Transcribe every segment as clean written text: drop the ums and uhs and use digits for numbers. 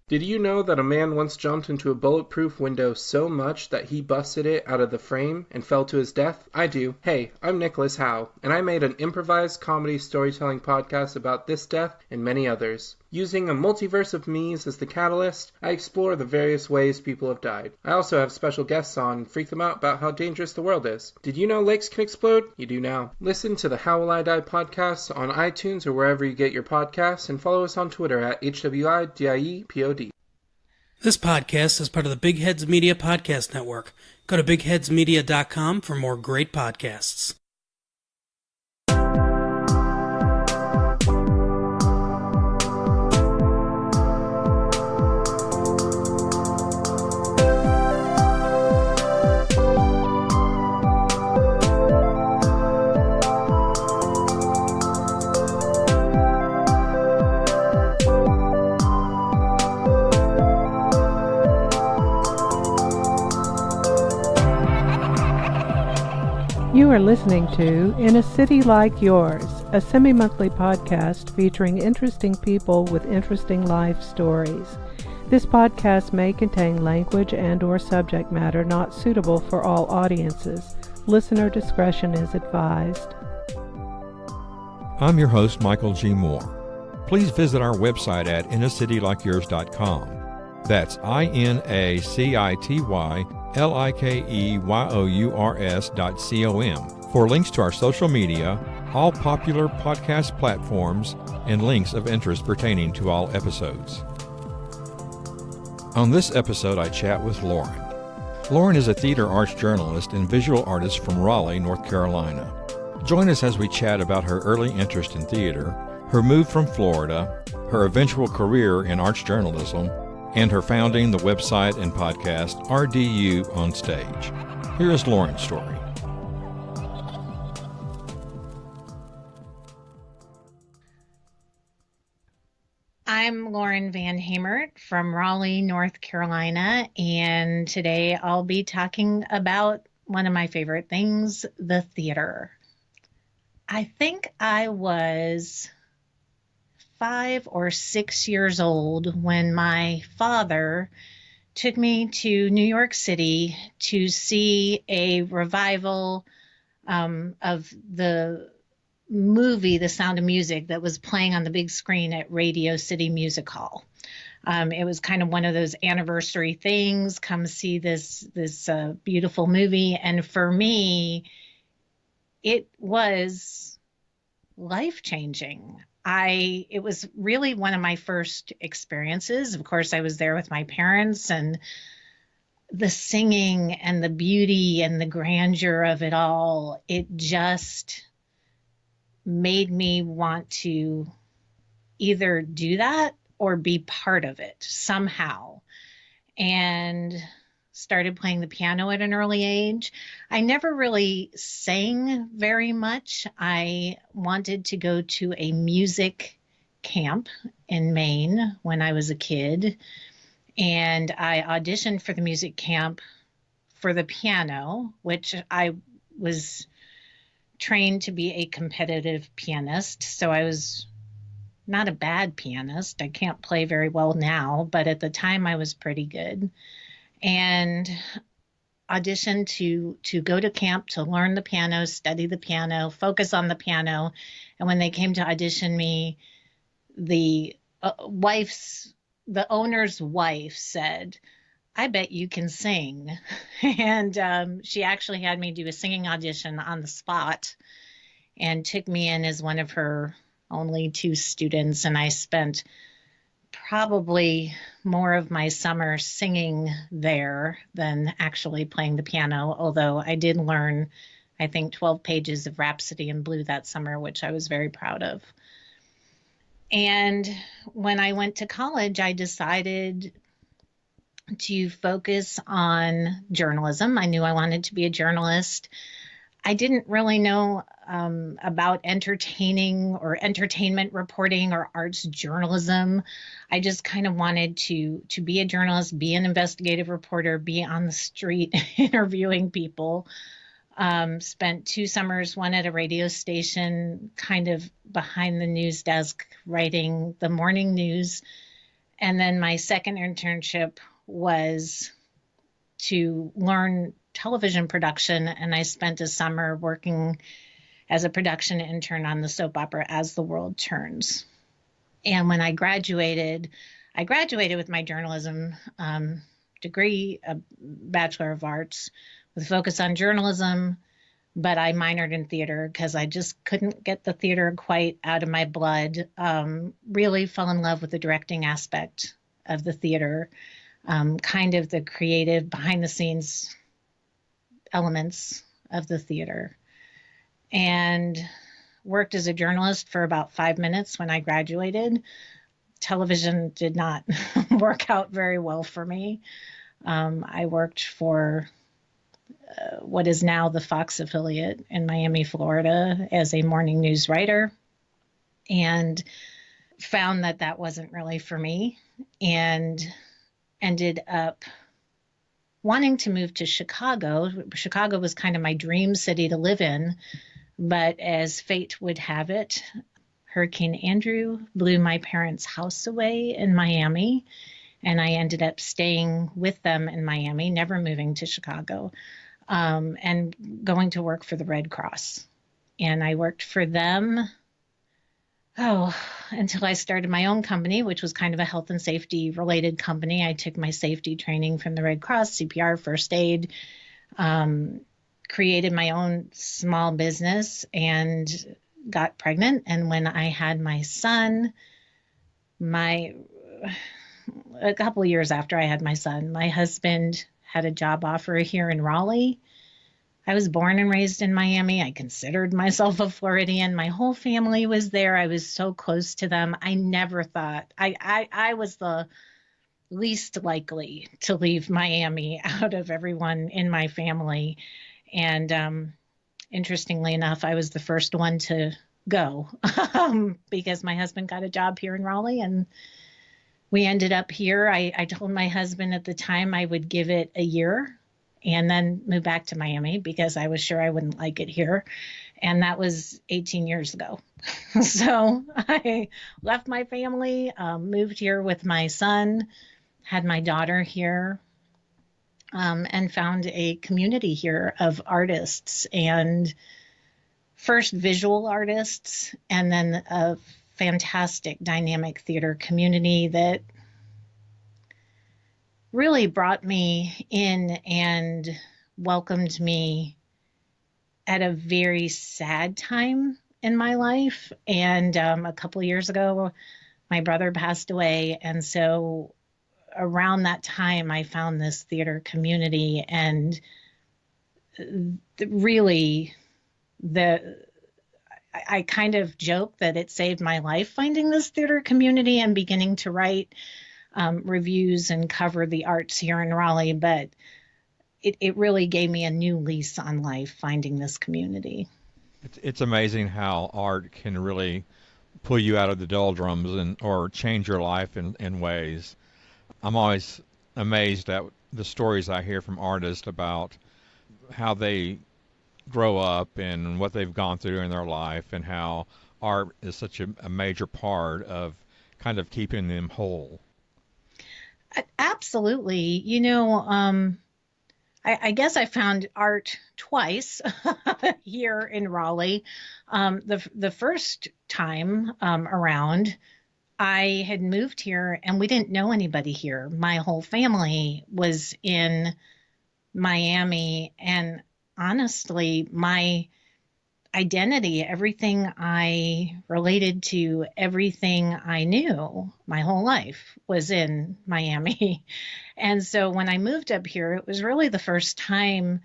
Did you know that a man once jumped into a bulletproof window so much that he busted it out of the frame and fell to his death? I do. Hey, I'm Nicholas Howe, and I made an improvised comedy storytelling podcast about this death and many others. Using a multiverse of me's as the catalyst, I explore the various ways people have died. I also have special guests on and freak them out about how dangerous the world is. Did you know lakes can explode? You do now. Listen to the How Will I Die podcast on iTunes or wherever you get your podcasts, and follow us on Twitter at HWIDIEPOD. This podcast is part of the Big Heads Media Podcast Network. Go to bigheadsmedia.com for more great podcasts. You are listening to In a City Like Yours, a semi-monthly podcast featuring interesting people with interesting life stories. This podcast may contain language and/or subject matter not suitable for all audiences. Listener discretion is advised. I'm your host, Michael G. Moore. Please visit our website at inacitylikeyours.com. That's INACITYLIKEYOURS.com for links to our social media, all popular podcast platforms, and links of interest pertaining to all episodes. On this episode, I chat with Lauren. Lauren is a theater arts journalist and visual artist from Raleigh, North Carolina. Join us as we chat about her early interest in theater, her move from Florida, her eventual career in arts journalism, and her founding the website and podcast RDU on Stage. Here is Lauren's story. I'm Lauren Van Hamert from Raleigh, North Carolina, and today I'll be talking about one of my favorite things, the theater. I think I was 5 or 6 years old when my father took me to New York City to see a revival of the movie The Sound of Music that was playing on the big screen at Radio City Music Hall. It was kind of one of those anniversary things, come see this beautiful movie. And for me, it was life-changing. It was really one of my first experiences. Of course, I was there with my parents, and the singing and the beauty and the grandeur of it all, it just made me want to either do that or be part of it somehow. And started playing the piano at an early age. I never really sang very much. I wanted to go to a music camp in Maine when I was a kid, and I auditioned for the music camp for the piano, which I was trained to be a competitive pianist, so I was not a bad pianist. I can't play very well now, but at the time I was pretty good. And auditioned to go to camp to learn the piano, study the piano, focus on the piano. And when they came to audition me, the owner's wife said, "I bet you can sing." And she actually had me do a singing audition on the spot and took me in as one of her only 2 students. And I spent probably more of my summer singing there than actually playing the piano, although I did learn, I think, 12 pages of Rhapsody in Blue that summer, which I was very proud of. And when I went to college, I decided to focus on journalism. I knew I wanted to be a journalist. I didn't really know about entertaining or entertainment reporting or arts journalism. I just kind of wanted to be a journalist, be an investigative reporter, be on the street interviewing people. Spent 2 summers, one at a radio station, kind of behind the news desk, writing the morning news, And then my second internship was to learn television production, and I spent a summer working as a production intern on the soap opera As the World Turns. And when I graduated with my journalism degree, a Bachelor of Arts with a focus on journalism, but I minored in theater because I just couldn't get the theater quite out of my blood. Really fell in love with the directing aspect of the theater, kind of the creative behind the scenes elements of the theater, and worked as a journalist for about 5 minutes when I graduated. Television did not work out very well for me. I worked for what is now the Fox affiliate in Miami, Florida, as a morning news writer, and found that that wasn't really for me, and ended up wanting to move to Chicago. Chicago was kind of my dream city to live in, but as fate would have it, Hurricane Andrew blew my parents' house away in Miami, and I ended up staying with them in Miami, never moving to Chicago, and going to work for the Red Cross. And I worked for them, until I started my own company, which was kind of a health and safety related company. I took my safety training from the Red Cross, CPR, first aid, created my own small business, and got pregnant. And when I had my son, a couple of years after I had my son, my husband had a job offer here in Raleigh. I was born and raised in Miami. I considered myself a Floridian. My whole family was there. I was so close to them. I never thought I was the least likely to leave Miami out of everyone in my family. And interestingly enough, I was the first one to go because my husband got a job here in Raleigh, and we ended up here. I told my husband at the time I would give it a year and then move back to Miami because I was sure I wouldn't like it here. And that was 18 years ago. So I left my family, moved here with my son, had my daughter here, and found a community here of artists, and first visual artists, and then a fantastic dynamic theater community that really brought me in and welcomed me at a very sad time in my life. And a couple of years ago, my brother passed away. And so around that time, I found this theater community, and really I kind of joke that it saved my life finding this theater community and beginning to write reviews and cover the arts here in Raleigh, but it really gave me a new lease on life finding this community. It's amazing how art can really pull you out of the doldrums or change your life in ways. I'm always amazed at the stories I hear from artists about how they grow up and what they've gone through in their life, and how art is such a major part of kind of keeping them whole. Absolutely. I guess I found art twice here in Raleigh. The first time around, I had moved here and we didn't know anybody here. My whole family was in Miami, and honestly, my identity, everything I related to, everything I knew my whole life was in Miami. And so when I moved up here, it was really the first time.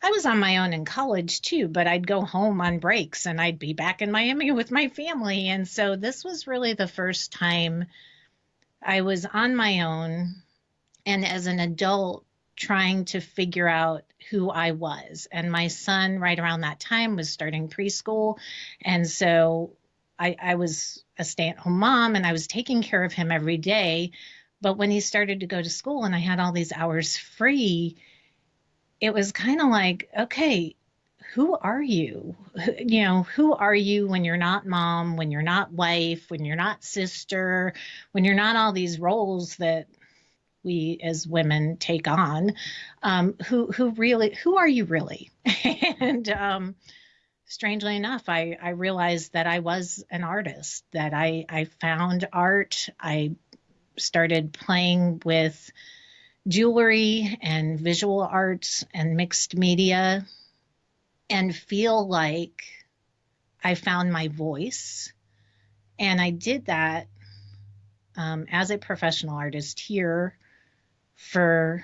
I was on my own in college too, but I'd go home on breaks and I'd be back in Miami with my family. And so this was really the first time I was on my own, and as an adult trying to figure out who I was. And my son, right around that time, was starting preschool. And so I was a stay-at-home mom, and I was taking care of him every day. But when he started to go to school and I had all these hours free, it was kind of like, okay, who are you? Who are you when you're not mom, when you're not wife, when you're not sister, when you're not all these roles that we as women take on? Who are you really? And strangely enough, I realized that I was an artist, that I found art. I started playing with jewelry and visual arts and mixed media, and feel like I found my voice. And I did that as a professional artist here for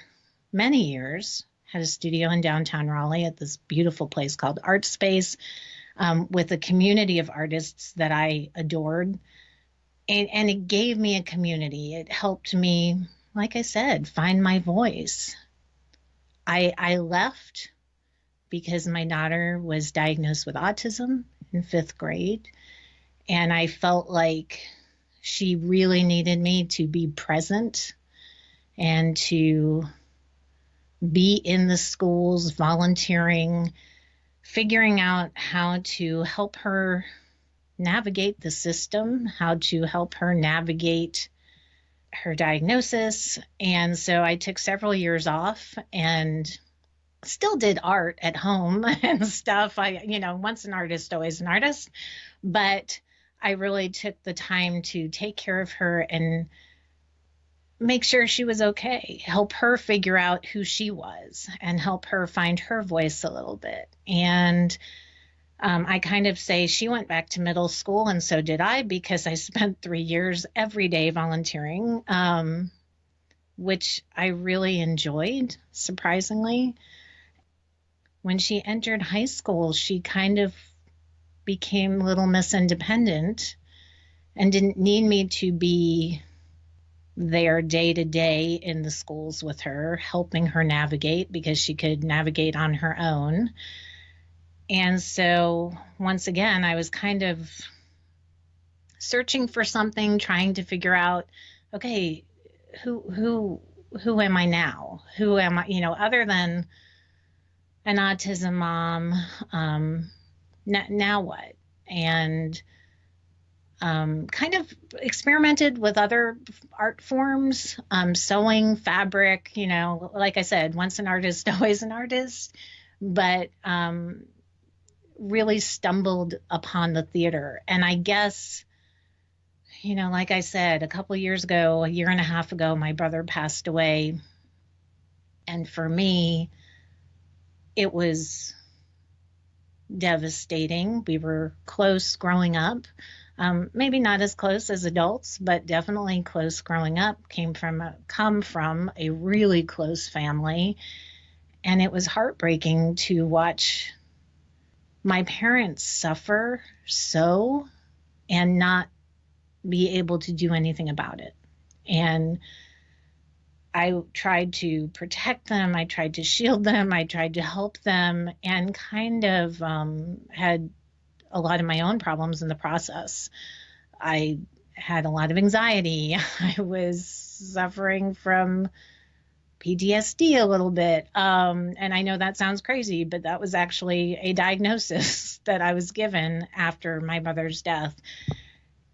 many years. Had a studio in downtown Raleigh at this beautiful place called Art Space, with a community of artists that I adored. And it gave me a community. It helped me, like I said, find my voice. I left because my daughter was diagnosed with autism in 5th grade. And I felt like she really needed me to be present and to be in the schools, volunteering, figuring out how to help her navigate the system, how to help her navigate her diagnosis. And so I took several years off and still did art at home and stuff. Once an artist, always an artist. But I really took the time to take care of her and make sure she was okay, help her figure out who she was and help her find her voice a little bit. And I kind of say she went back to middle school, and so did I, because I spent 3 years every day volunteering, which I really enjoyed, surprisingly. When she entered high school, she kind of became Little Miss Independent and didn't need me to be there day to day in the schools with her, helping her navigate, because she could navigate on her own. And so once again, I was kind of searching for something, trying to figure out, okay, who am I now? Who am I, other than an autism mom? Now what? And kind of experimented with other art forms, sewing, fabric, like I said, once an artist, always an artist, but really stumbled upon the theater. And I guess, like I said, a couple of years ago, a year and a half ago, my brother passed away. And for me, it was devastating. We were close growing up. Maybe not as close as adults, but definitely close growing up. Come from a really close family. And it was heartbreaking to watch my parents suffer so and not be able to do anything about it. And I tried to protect them. I tried to shield them. I tried to help them, and kind of had a lot of my own problems in the process. I had a lot of anxiety. I was suffering from PTSD a little bit. And I know that sounds crazy, but that was actually a diagnosis that I was given after my mother's death.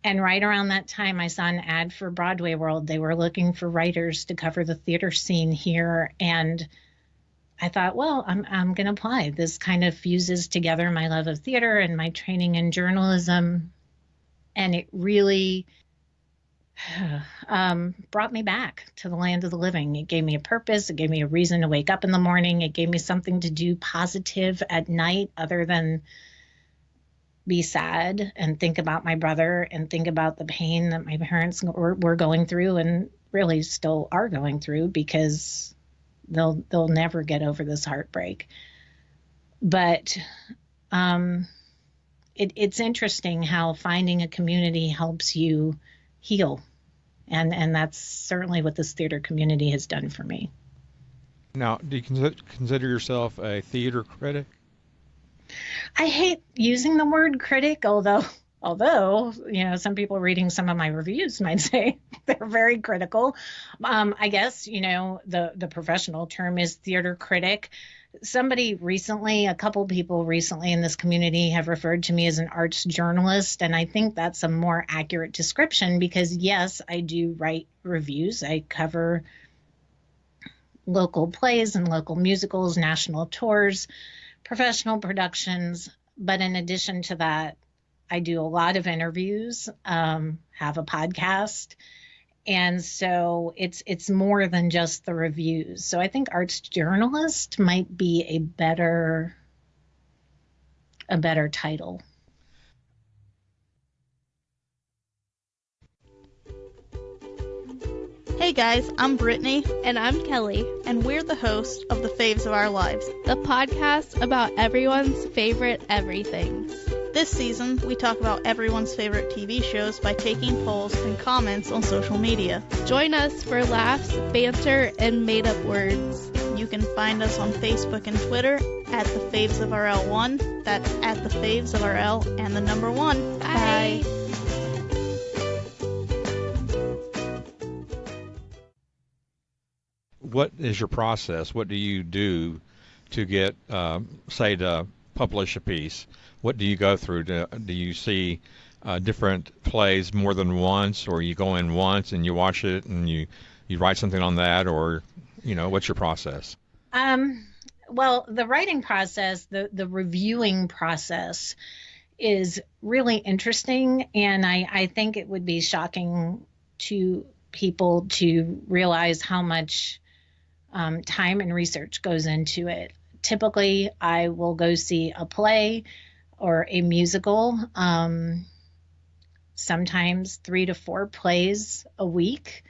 And right around that time, I saw an ad for Broadway World. They were looking for writers to cover the theater scene here. And I thought, well, I'm going to apply. This kind of fuses together my love of theater and my training in journalism. And it really brought me back to the land of the living. It gave me a purpose. It gave me a reason to wake up in the morning. It gave me something to do positive at night other than be sad and think about my brother and think about the pain that my parents were going through and really still are going through, because they'll never get over this heartbreak. But it's interesting how finding a community helps you heal. And that's certainly what this theater community has done for me. Now, do you consider yourself a theater critic? I hate using the word critic, although some people reading some of my reviews might say they're very critical. I guess, the professional term is theater critic. somebody recently, a couple people recently in this community have referred to me as an arts journalist, and I think that's a more accurate description because, yes, I do write reviews. I cover local plays and local musicals, national tours, professional productions. But in addition to that, I do a lot of interviews, have a podcast. And so it's more than just the reviews. So I think arts journalist might be a better title. Hey guys, I'm Brittany. And I'm Kelly. And we're the hosts of The Faves of Our Lives, the podcast about everyone's favorite everythings. This season, we talk about everyone's favorite TV shows by taking polls and comments on social media. Join us for laughs, banter, and made-up words. You can find us on Facebook and Twitter at The Faves of RL1. That's at The Faves of RL and the number 1. Bye. What is your process? What do you do to get, say, to publish a piece? What do you go through? Do you see different plays more than once, or you go in once and you watch it and you write something on that, or, what's your process? Well, the writing process, the reviewing process is really interesting, and I think it would be shocking to people to realize how much time and research goes into it. Typically, I will go see a play or a musical, sometimes 3 to 4 plays a week.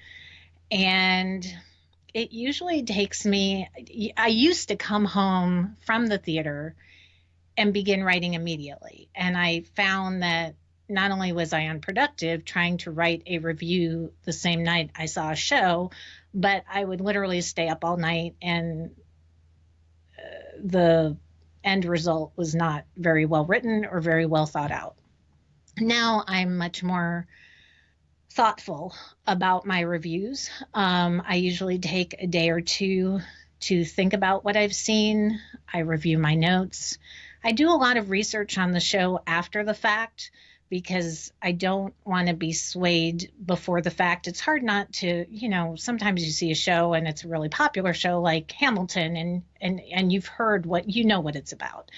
And it usually takes me, I used to come home from the theater and begin writing immediately. And I found that not only was I unproductive trying to write a review the same night I saw a show, but I would literally stay up all night, and the end result was not very well written or very well thought out. Now I'm much more thoughtful about my reviews. I usually take a day or two to think about what I've seen. I review my notes. I do a lot of research on the show after the fact because I don't want to be swayed before the fact. It's hard not to, sometimes you see a show and it's a really popular show like Hamilton and you've heard what it's about.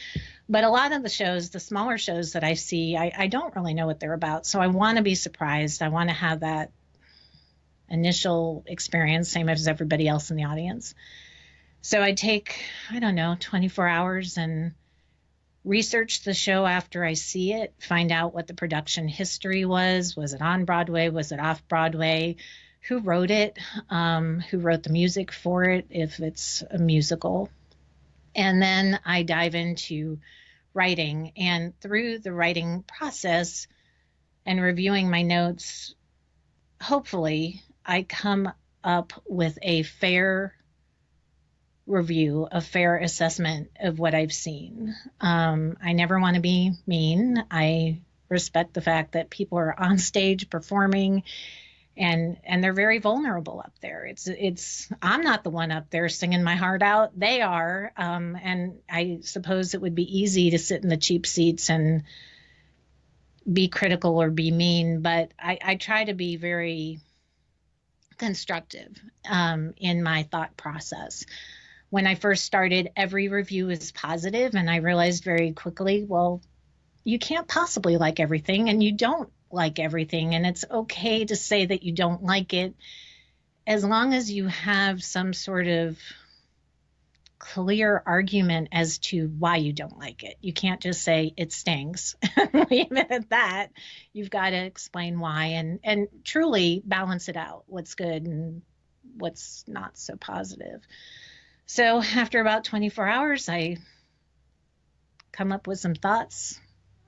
But a lot of the shows, the smaller shows that I see, I don't really know what they're about. So I want to be surprised. I want to have that initial experience, same as everybody else in the audience. So I take, 24 hours and research the show after I see it, find out what the production history was. Was it on Broadway? Was it off Broadway? Who wrote it? Who wrote the music for it, if it's a musical? And then I dive into writing. And through the writing process and reviewing my notes, hopefully I come up with a fair review, a fair assessment of what I've seen. I never want to be mean. I respect the fact that people are on stage performing and they're very vulnerable up there. I'm not the one up there singing my heart out. They are. And I suppose it would be easy to sit in the cheap seats and be critical or be mean, but I try to be very constructive in my thought process. When I first started, every review was positive, and I realized very quickly, well, you can't possibly like everything, and you don't like everything, and it's okay to say that you don't like it as long as you have some sort of clear argument as to why you don't like it. You can't just say it stinks and leave it at that. You've got to explain why and truly balance it out, what's good and what's not so positive. So after about 24 hours, I come up with some thoughts.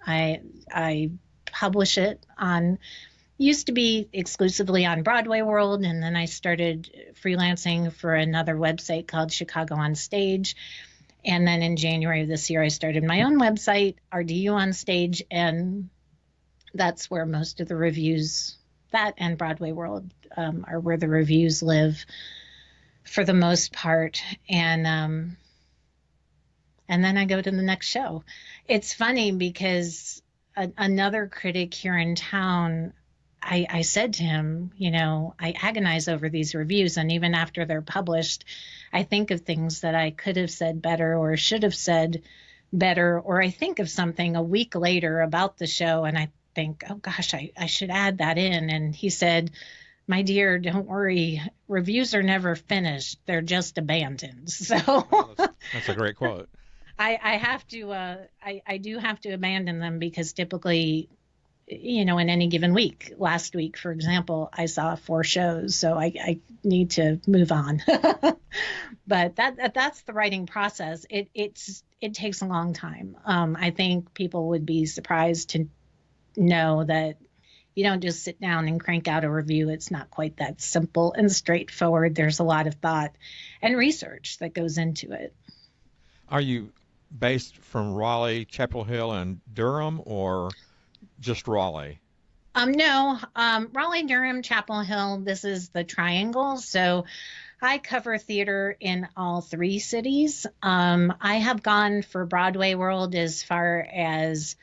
I publish it on, used to be exclusively on Broadway World, and then I started freelancing for another website called Chicago on Stage. And then in January of this year, I started my own website, RDU on Stage, and that's where most of the reviews, that and Broadway World, are where the reviews live for the most part. And and then I go to the next show. It's funny because another critic here in town, I said to him, I agonize over these reviews, and even after they're published, I think of things that I could have said better or should have said better, or I think of something a week later about the show and I think, oh gosh, I should add that in. And he said, my dear, don't worry, reviews are never finished, they're just abandoned. So That's a great quote. I have to I do have to abandon them because typically, in any given week, last week, for example, I saw 4 shows, so I need to move on. But that's the writing process. It takes a long time. I think people would be surprised to know that you don't just sit down and crank out a review. It's not quite that simple and straightforward. There's a lot of thought and research that goes into it. Are you based from Raleigh, Chapel Hill, and Durham, or just Raleigh? No, Raleigh, Durham, Chapel Hill, this is the triangle. So I cover theater in all 3 cities. I have gone for Broadway World as far as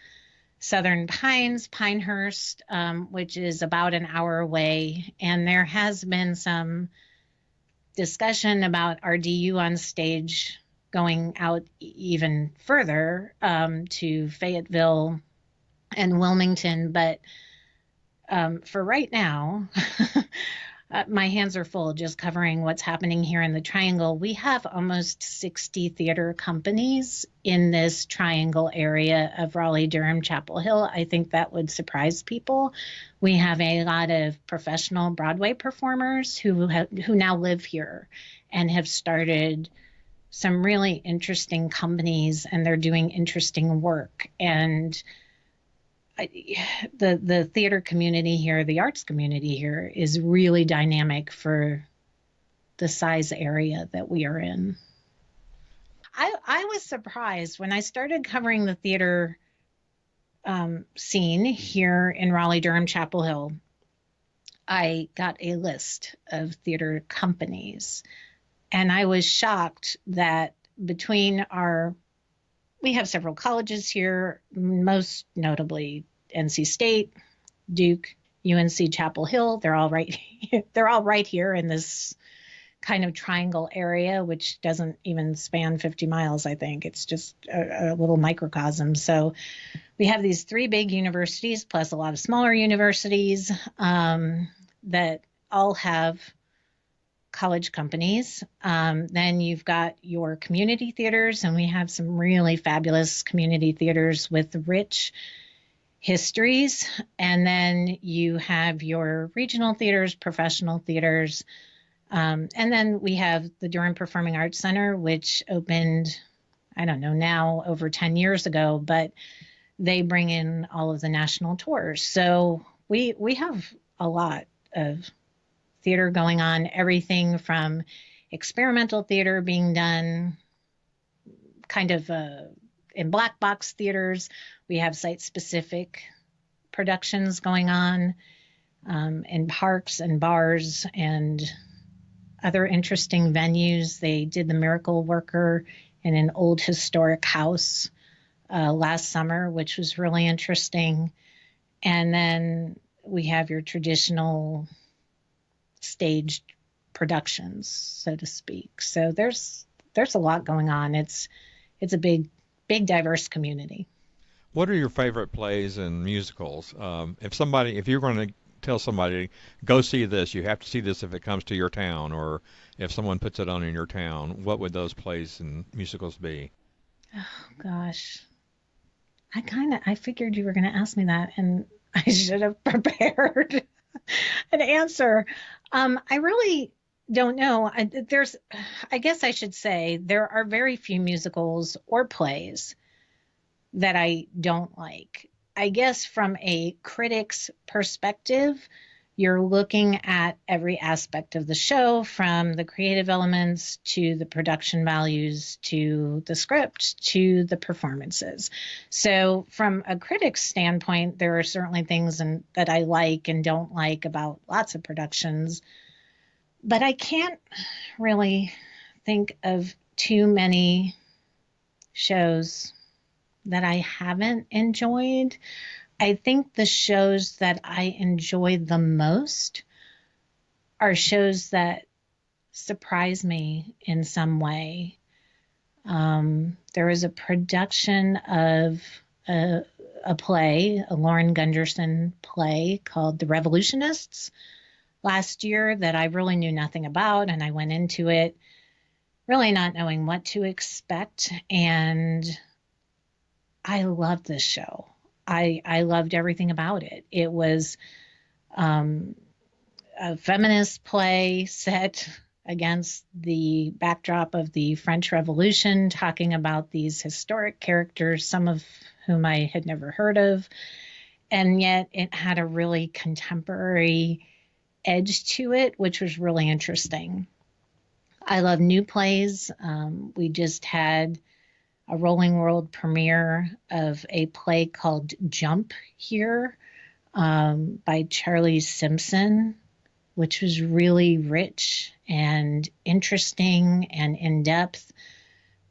Southern Pines, Pinehurst, which is about an hour away. And there has been some discussion about RDU on stage going out even further to Fayetteville and Wilmington. But for right now, my hands are full just covering what's happening here in the Triangle. We have almost 60 theater companies in this Triangle area of Raleigh, Durham, Chapel Hill. I think that would surprise people. We have a lot of professional Broadway performers who now live here and have started some really interesting companies, and they're doing interesting work. And the theater community here, the arts community here, is really dynamic for the size area that we are in. I was surprised when I started covering the theater scene here in Raleigh, Durham, Chapel Hill. I got a list of theater companies, and I was shocked that between we have several colleges here, most notably NC State, Duke, UNC Chapel Hill. They're all right here in this kind of triangle area, which doesn't even span 50 miles, I think. It's just a little microcosm. So we have these 3 big universities plus a lot of smaller universities that all have college companies. Then you've got your community theaters, and we have some really fabulous community theaters with rich histories. And then you have your regional theaters, professional theaters. And then we have the Durham Performing Arts Center, which opened, I don't know, now over 10 years ago, but they bring in all of the national tours. So we have a lot of theater going on, everything from experimental theater being done kind of in black box theaters. We have site-specific productions going on in parks and bars and other interesting venues. They did The Miracle Worker in an old historic house last summer, which was really interesting. And then we have your traditional staged productions, so to speak. So there's a lot going on. It's a big diverse community. What are your favorite plays and musicals? If you're going to tell somebody, go see this, you have to see this if it comes to your town, or if someone puts it on in your town, what would those plays and musicals be? Oh gosh, I figured you were going to ask me that, and I should have prepared an answer. I really don't know. I guess I should say there are very few musicals or plays that I don't like. I guess from a critic's perspective, you're looking at every aspect of the show, from the creative elements to the production values to the script to the performances. So from a critic's standpoint, there are certainly things that I like and don't like about lots of productions, but I can't really think of too many shows that I haven't enjoyed. I think the shows that I enjoy the most are shows that surprise me in some way. There was a production of a play, a Lauren Gunderson play called The Revolutionists last year that I really knew nothing about, and I went into it really not knowing what to expect, and I loved this show. I loved everything about it. It was a feminist play set against the backdrop of the French Revolution, talking about these historic characters, some of whom I had never heard of, and yet it had a really contemporary edge to it, which was really interesting. I love new plays. We just had a Rolling World premiere of a play called Jump here by Charlie Simpson, which was really rich and interesting and in-depth.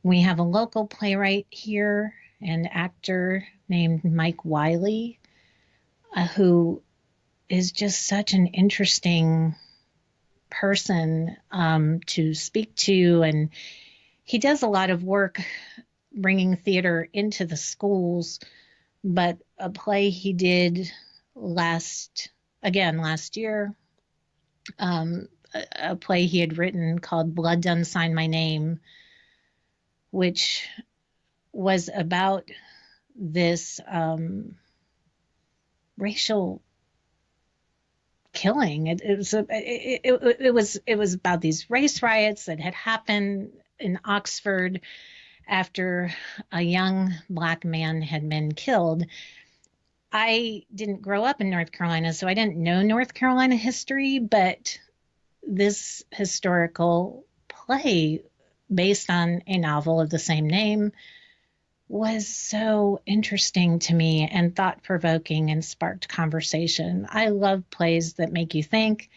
We have a local playwright here, an actor named Mike Wiley, who is just such an interesting person to speak to. And he does a lot of work bringing theater into the schools, but a play he did last year, a play he had written called Blood Done Sign My Name, which was about this racial killing. It was about these race riots that had happened in Oxford after a young Black man had been killed. I didn't grow up in North Carolina, so I didn't know North Carolina history, but this historical play based on a novel of the same name was so interesting to me and thought-provoking and sparked conversation. I love plays that make you think,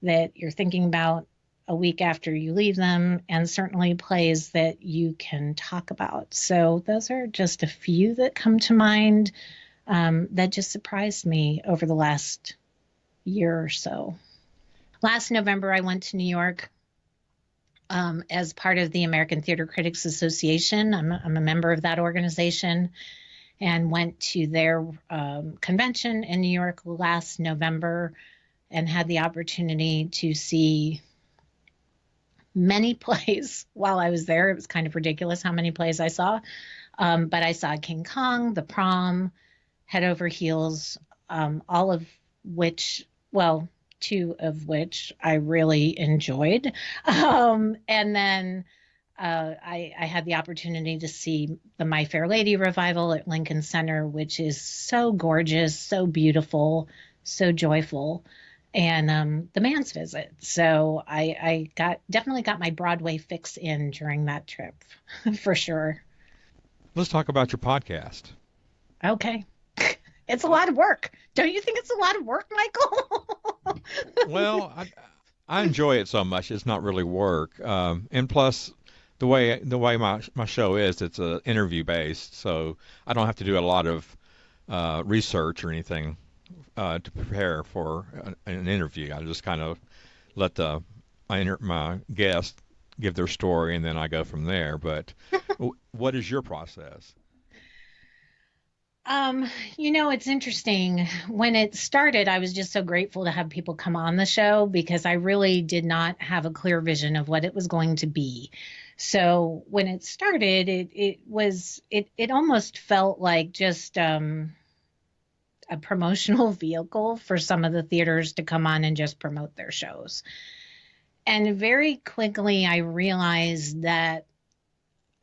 that you're thinking about a week after you leave them, and certainly plays that you can talk about. So those are just a few that come to mind that just surprised me over the last year or so. Last November, I went to New York as part of the American Theater Critics Association. I'm a member of that organization, and went to their convention in New York last November and had the opportunity to see many plays while I was there. It was kind of ridiculous how many plays I saw. But I saw King Kong, The Prom, Head Over Heels, all of which, well, two of which I really enjoyed. And then I had the opportunity to see the My Fair Lady revival at Lincoln Center, which is so gorgeous, so beautiful, so joyful, and The Man's Visit. So I definitely got my Broadway fix in during that trip, for sure. Let's talk about your podcast. Okay. It's a lot of work. Don't you think it's a lot of work, Michael? Well, I enjoy it so much. It's not really work. And plus, the way my show is, it's interview based, so I don't have to do a lot of research or anything to prepare for an interview. I just kind of let my guest give their story, and then I go from there. But what is your process? It's interesting. When it started, I was just so grateful to have people come on the show because I really did not have a clear vision of what it was going to be. So when it started, it almost felt like just a promotional vehicle for some of the theaters to come on and just promote their shows. And very quickly, I realized that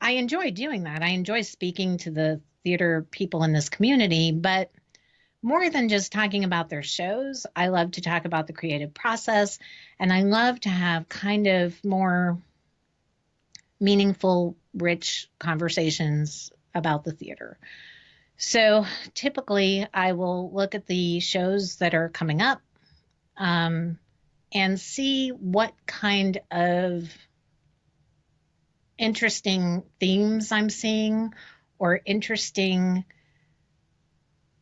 I enjoy doing that. I enjoy speaking to the theater people in this community, but more than just talking about their shows, I love to talk about the creative process, and I love to have kind of more meaningful, rich conversations about the theater. So typically I will look at the shows that are coming up and see what kind of interesting themes I'm seeing or interesting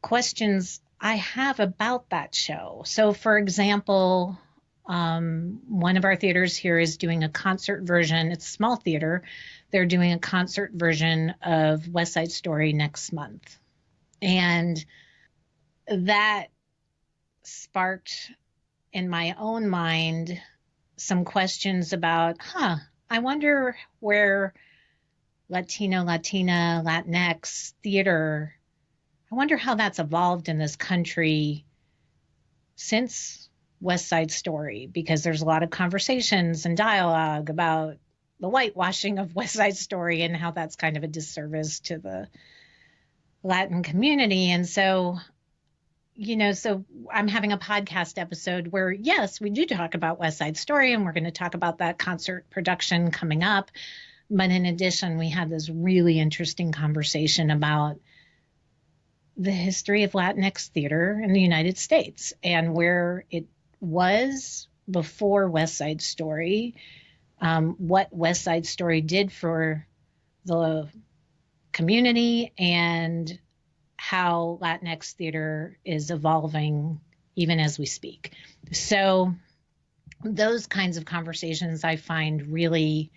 questions I have about that show. So, for example, one of our theaters here is doing a concert version. It's a small theater. They're doing a concert version of West Side Story next month. And that sparked in my own mind some questions about, I wonder where Latino, Latina, Latinx theater, I wonder how that's evolved in this country since West Side Story, because there's a lot of conversations and dialogue about the whitewashing of West Side Story and how that's kind of a disservice to the Latin community. And so, so I'm having a podcast episode where, yes, we do talk about West Side Story, and we're going to talk about that concert production coming up. But in addition, we had this really interesting conversation about the history of Latinx theater in the United States and where it was before West Side Story, what West Side Story did for the community, and how Latinx theater is evolving even as we speak. So those kinds of conversations I find really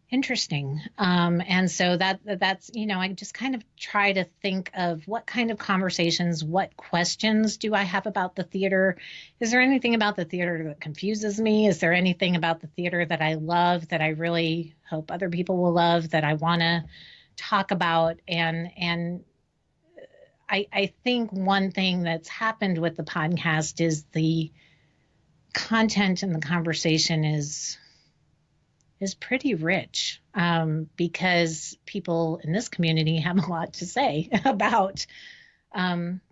interesting. And so that's, I just kind of try to think of what kind of conversations, what questions do I have about the theater? Is there anything about the theater that confuses me? Is there anything about the theater that I love, that I really hope other people will love, that I want to talk about? And I think one thing that's happened with the podcast is the content and the conversation is pretty rich, because people in this community have a lot to say about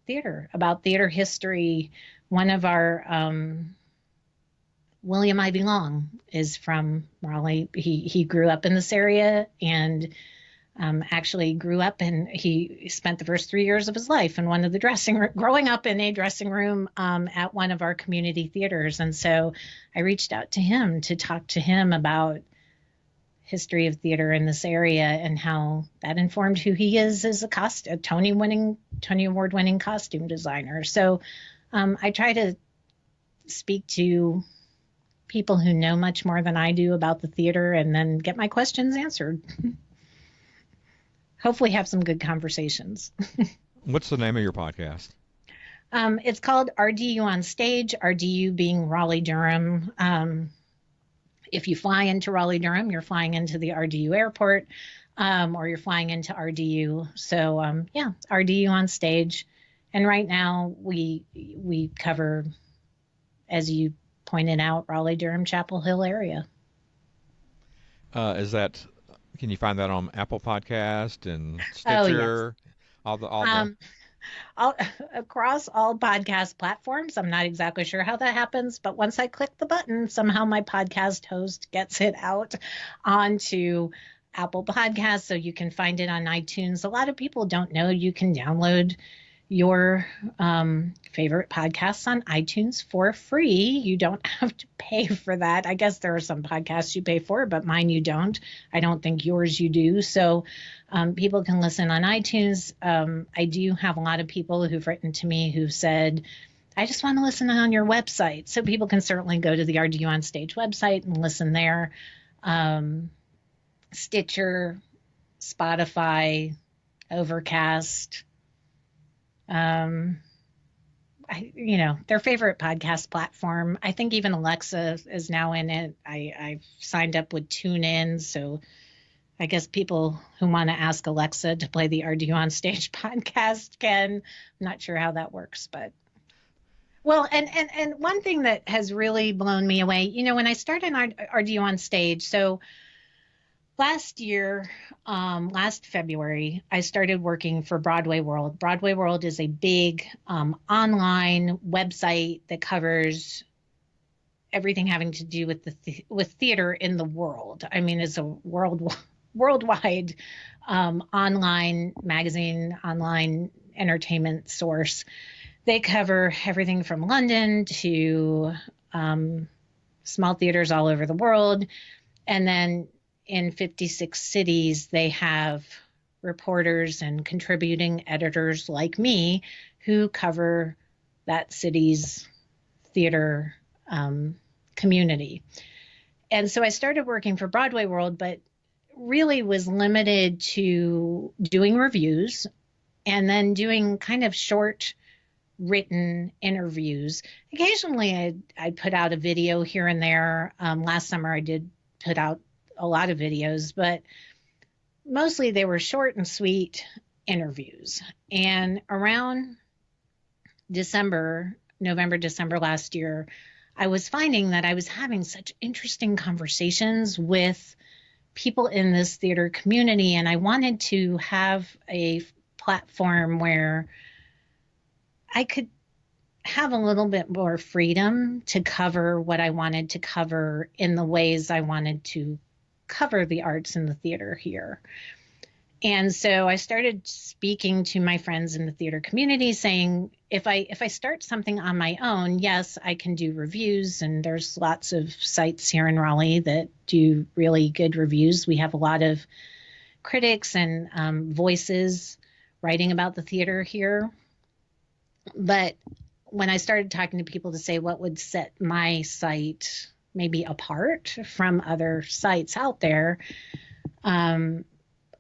theater history. One of our, William Ivy Long, is from Raleigh. He grew up in this area, and actually grew up, and he spent the first 3 years of his life in one of the growing up in a dressing room at one of our community theaters. And so I reached out to him to talk to him about history of theater in this area and how that informed who he is as a Tony Award winning costume designer. So I try to speak to people who know much more than I do about the theater, and then get my questions answered. Hopefully have some good conversations. What's the name of your podcast? It's called RDU on Stage, RDU being Raleigh-Durham. If you fly into Raleigh-Durham, you're flying into the RDU airport, or you're flying into RDU. So, RDU on Stage. And right now we cover, as you pointed out, Raleigh-Durham, Chapel Hill area. Can you find that on Apple Podcast and Stitcher? Oh, yes. Across all podcast platforms. I'm not exactly sure how that happens, but once I click the button, somehow my podcast host gets it out onto Apple Podcasts, so you can find it on iTunes. A lot of people don't know you can download your favorite podcasts on iTunes for free. You don't have to pay for that. I guess there are some podcasts you pay for, but mine you don't. I don't think yours you do. So people can listen on iTunes. I do have a lot of people who've written to me who've said, I just want to listen on your website. So people can certainly go to the RDU on Stage website and listen there. Stitcher, Spotify, Overcast, their favorite podcast platform. I think even Alexa is now in it. I've signed up with TuneIn, so I guess people who want to ask Alexa to play the RDU on Stage podcast can. I'm not sure how that works, but well, and one thing that has really blown me away, when I started RDU on Stage, so last year, last February, I started working for Broadway World. Broadway World is a big online website that covers everything having to do with with theater in the world. I mean, it's a worldwide online magazine, online entertainment source. They cover everything from London to small theaters all over the world. And then in 56 cities, they have reporters and contributing editors like me who cover that city's theater community. And so I started working for Broadway World, but really was limited to doing reviews and then doing kind of short written interviews. Occasionally I'd put out a video here and there. Last summer I did put out a lot of videos, but mostly they were short and sweet interviews. And around November, December last year, I was finding that I was having such interesting conversations with people in this theater community, and I wanted to have a platform where I could have a little bit more freedom to cover what I wanted to cover in the ways I wanted to cover the arts and the theater here. And so I started speaking to my friends in the theater community saying, if I start something on my own, yes, I can do reviews. And there's lots of sites here in Raleigh that do really good reviews. We have a lot of critics and voices writing about the theater here. But when I started talking to people to say what would set my site maybe apart from other sites out there,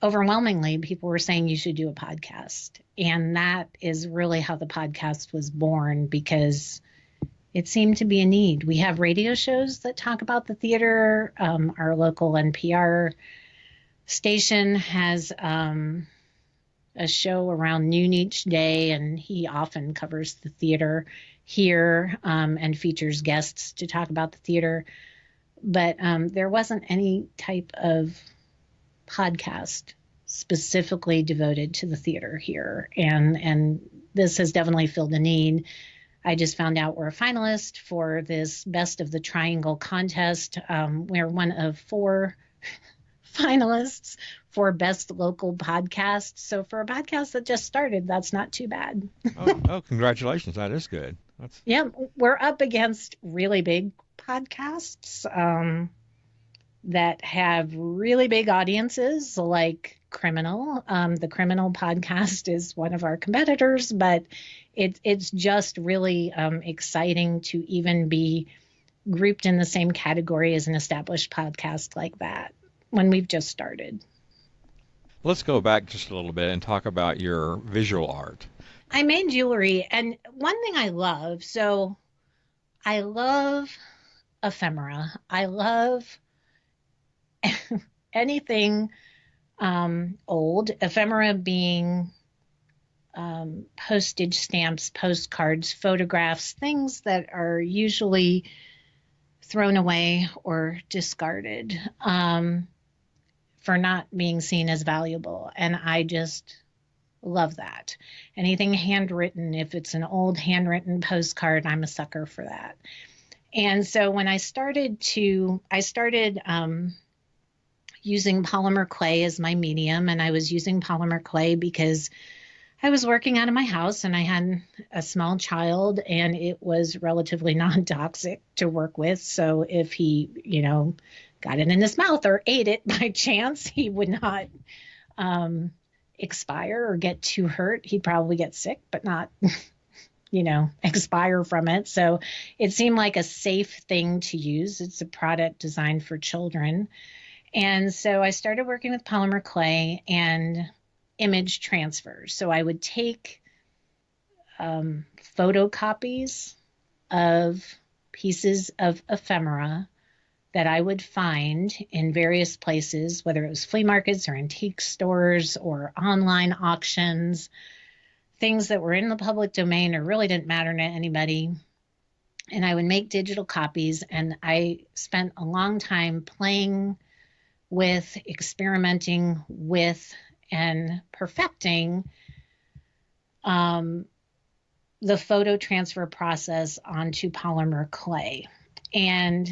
overwhelmingly, people were saying you should do a podcast. And that is really how the podcast was born, because it seemed to be a need. We have radio shows that talk about the theater. Our local NPR station has a show around noon each day, and he often covers the theater here and features guests to talk about the theater. But there wasn't any type of podcast specifically devoted to the theater here. And this has definitely filled a need. I just found out we're a finalist for this Best of the Triangle contest. We're one of 4 finalists for Best Local Podcast. So for a podcast that just started, that's not too bad. Oh, congratulations. That is good. Yeah, we're up against really big podcasts that have really big audiences, like Criminal. The Criminal podcast is one of our competitors, but it's just really exciting to even be grouped in the same category as an established podcast like that when we've just started. Let's go back just a little bit and talk about your visual art. I made jewelry, and one thing I love, so I love ephemera. I love anything old, ephemera being postage stamps, postcards, photographs, things that are usually thrown away or discarded for not being seen as valuable. And I just love that. Anything handwritten, if it's an old handwritten postcard, I'm a sucker for that. And so when I started using polymer clay as my medium, and I was using polymer clay because I was working out of my house and I had a small child, and it was relatively non-toxic to work with. So if he, got it in his mouth or ate it by chance, he would not expire or get too hurt. He'd probably get sick, but not, expire from it. So it seemed like a safe thing to use. It's a product designed for children. And so I started working with polymer clay and image transfers. So I would take photocopies of pieces of ephemera that I would find in various places, whether it was flea markets or antique stores or online auctions, things that were in the public domain or really didn't matter to anybody. And I would make digital copies, and I spent a long time playing with, experimenting with, and perfecting the photo transfer process onto polymer clay. And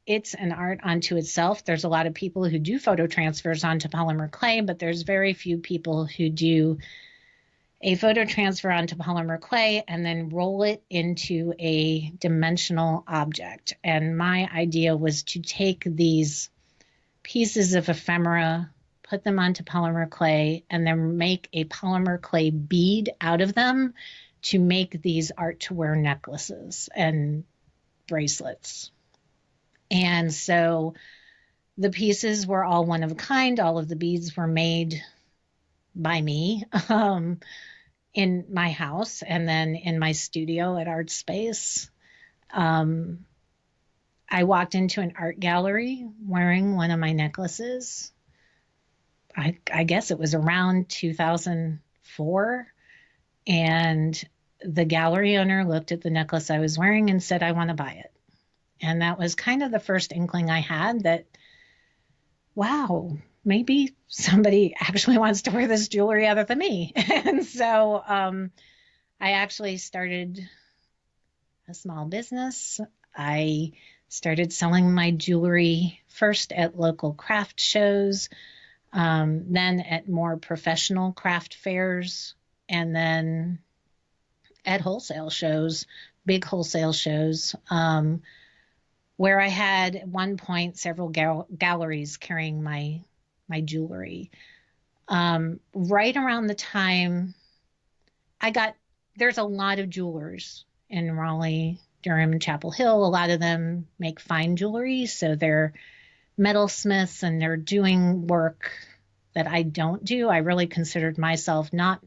it's an art unto itself. There's a lot of people who do photo transfers onto polymer clay, but there's very few people who do a photo transfer onto polymer clay and then roll it into a dimensional object. And my idea was to take these pieces of ephemera, put them onto polymer clay, and then make a polymer clay bead out of them to make these art-to-wear necklaces and bracelets. And so the pieces were all one of a kind. All of the beads were made by me in my house and then in my studio at Art Space. I walked into an art gallery wearing one of my necklaces. I guess it was around 2004. And the gallery owner looked at the necklace I was wearing and said, I want to buy it. And that was kind of the first inkling I had that, wow, maybe somebody actually wants to wear this jewelry other than me. And so I actually started a small business. I started selling my jewelry first at local craft shows, then at more professional craft fairs, and then at wholesale shows, big wholesale shows, where I had at one point several galleries carrying my jewelry. Right around the time there's a lot of jewelers in Raleigh, Durham, and Chapel Hill. A lot of them make fine jewelry, so they're metalsmiths and they're doing work that I don't do. I really considered myself not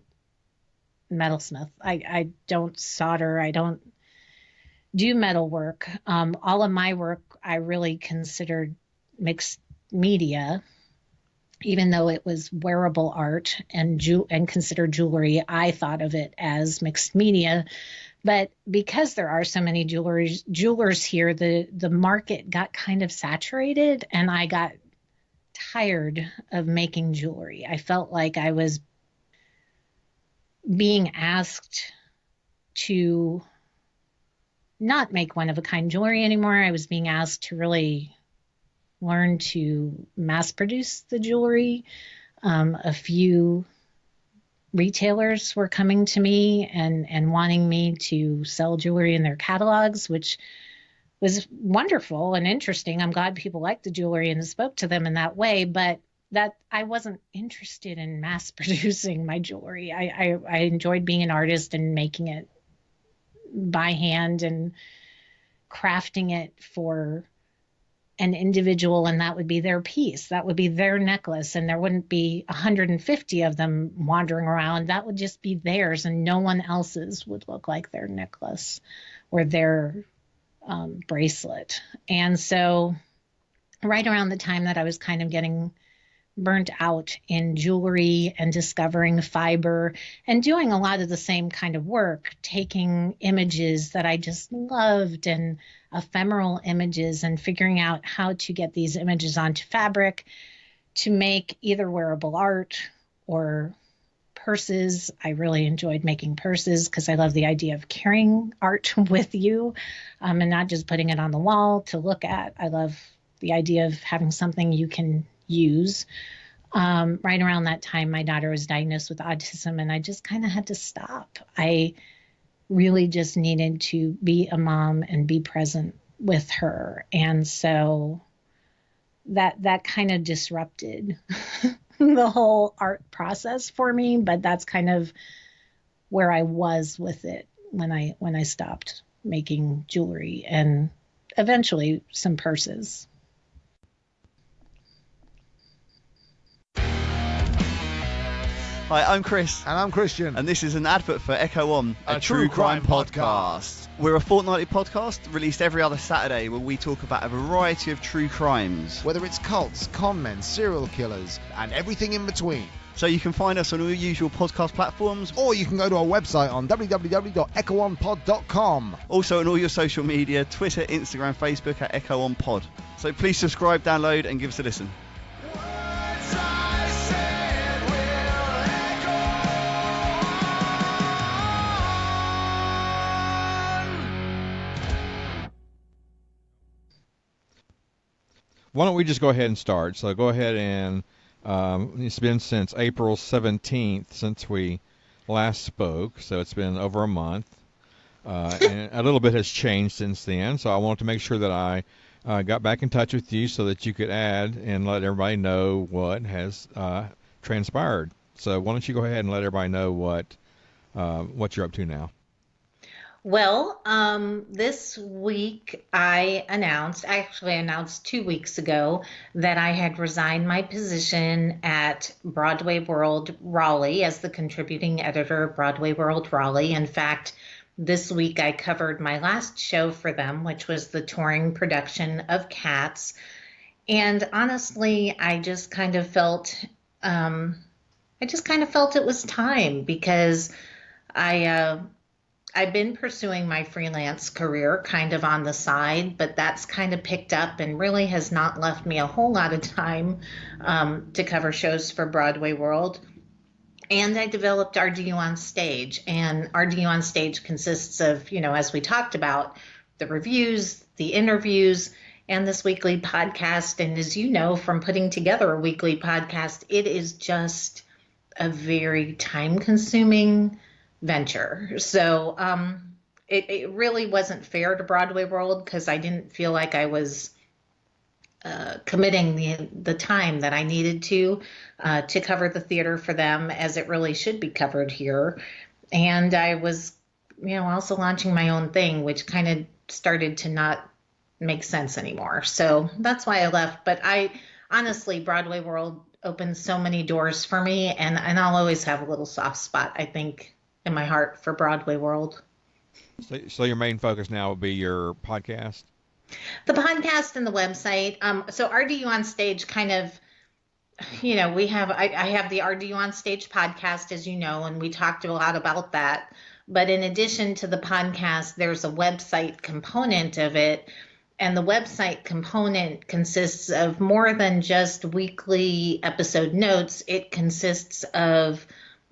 metalsmith. I don't solder. I don't do metal work. All of my work I really considered mixed media, even though it was wearable art and considered jewelry. I thought of it as mixed media. But because there are so many jewelers here, the market got kind of saturated, and I got tired of making jewelry. I felt like I was being asked to not make one-of-a-kind jewelry anymore. I was being asked to really learn to mass produce the jewelry. A few retailers were coming to me and wanting me to sell jewelry in their catalogs, which was wonderful and interesting. I'm glad people liked the jewelry and spoke to them in that way, but that I wasn't interested in mass producing my jewelry. I enjoyed being an artist and making it by hand and crafting it for an individual, and that would be their piece. That would be their necklace, and there wouldn't be 150 of them wandering around. That would just be theirs, and no one else's would look like their necklace or their bracelet. And so right around the time that I was kind of getting burnt out in jewelry and discovering fiber and doing a lot of the same kind of work, taking images that I just loved and ephemeral images and figuring out how to get these images onto fabric to make either wearable art or purses. I really enjoyed making purses because I love the idea of carrying art with you and not just putting it on the wall to look at. I love the idea of having something you can use. Right around that time, my daughter was diagnosed with autism, and I just kind of had to stop. I really just needed to be a mom and be present with her. And so that kind of disrupted the whole art process for me, but that's kind of where I was with it when I stopped making jewelry and eventually some purses. Hi, I'm Chris. And I'm Christian. And this is an advert for Echo On, a true crime podcast. We're a fortnightly podcast released every other Saturday where we talk about a variety of true crimes. Whether it's cults, con men, serial killers, and everything in between. So you can find us on all your usual podcast platforms. Or you can go to our website on www.echoonpod.com. Also on all your social media, Twitter, Instagram, Facebook at Echo On Pod. So please subscribe, download, and give us a listen. Why don't we just go ahead and start? So go ahead and it's been since April 17th since we last spoke, so it's been over a month. And a little bit has changed since then, so I want to make sure that I got back in touch with you so that you could add and let everybody know what has transpired. So why don't you go ahead and let everybody know what you're up to now? Well, this week I actually announced 2 weeks ago that I had resigned my position at Broadway World Raleigh as the contributing editor of Broadway World Raleigh. In fact, this week I covered my last show for them, which was the touring production of Cats. And honestly, I just kind of felt it was time because I've been pursuing my freelance career kind of on the side, but that's kind of picked up and really has not left me a whole lot of time to cover shows for Broadway World. And I developed RDU on Stage, and RDU on Stage consists of, as we talked about, the reviews, the interviews, and this weekly podcast. And as you know from putting together a weekly podcast, it is just a very time-consuming venture. So it really wasn't fair to Broadway World because I didn't feel like I was committing the time that I needed to cover the theater for them as it really should be covered here. And I was, also launching my own thing, which kind of started to not make sense anymore. So that's why I left. But honestly, Broadway World opened so many doors for me, and I'll always have a little soft spot, I think, in my heart for Broadway World. So your main focus now will be your podcast? The podcast and the website. So RDU on Stage kind of, I have the RDU on Stage podcast, as you know, and we talked a lot about that. But in addition to the podcast, there's a website component of it. And the website component consists of more than just weekly episode notes. It consists of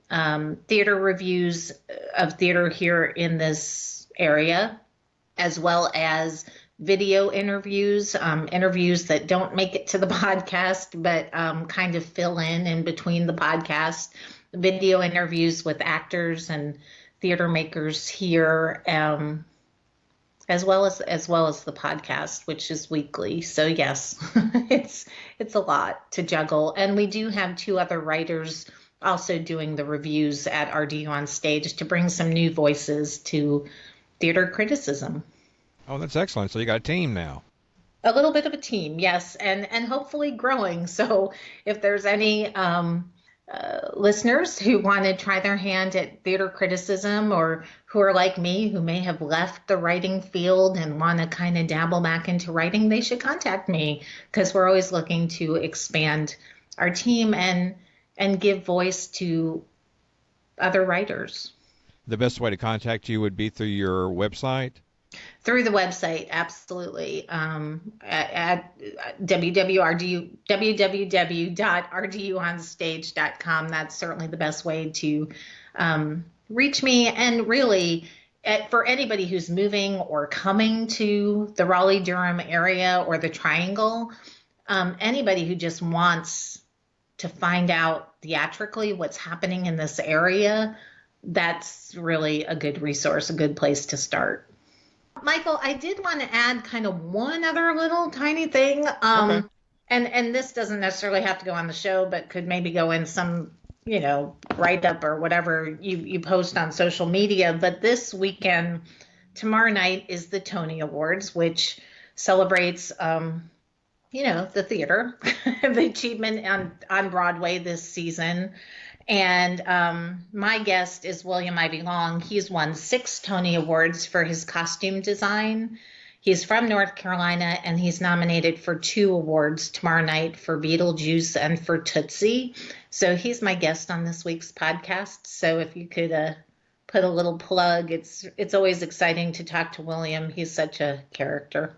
theater reviews of theater here in this area, as well as video interviews, interviews that don't make it to the podcast, but kind of fill in between the podcast, video interviews with actors and theater makers here, as well as the podcast, which is weekly. So yes, it's a lot to juggle. And we do have 2 other writers also doing the reviews at RDU on Stage to bring some new voices to theater criticism. Oh, that's excellent. So you got a team now. A little bit of a team, yes, and hopefully growing. So if there's any listeners who want to try their hand at theater criticism, or who are like me, who may have left the writing field and want to kind of dabble back into writing, they should contact me, because we're always looking to expand our team and give voice to other writers. The best way to contact you would be through your website? Through the website, absolutely. At www.rduonstage.com. That's certainly the best way to reach me. And really, for anybody who's moving or coming to the Raleigh-Durham area or the Triangle, anybody who just wants to find out theatrically what's happening in this area, that's really a good resource, a good place to start. Michael, I did want to add kind of one other little tiny thing. Okay. And this doesn't necessarily have to go on the show, but could maybe go in some, write-up or whatever you post on social media. But this weekend, tomorrow night, is the Tony Awards, which celebrates, the theater, the achievement on Broadway this season. And my guest is William Ivey Long. He's won 6 Tony Awards for his costume design. He's from North Carolina, and he's nominated for 2 awards tomorrow night for Beetlejuice and for Tootsie. So he's my guest on this week's podcast. So if you could put a little plug, it's always exciting to talk to William. He's such a character.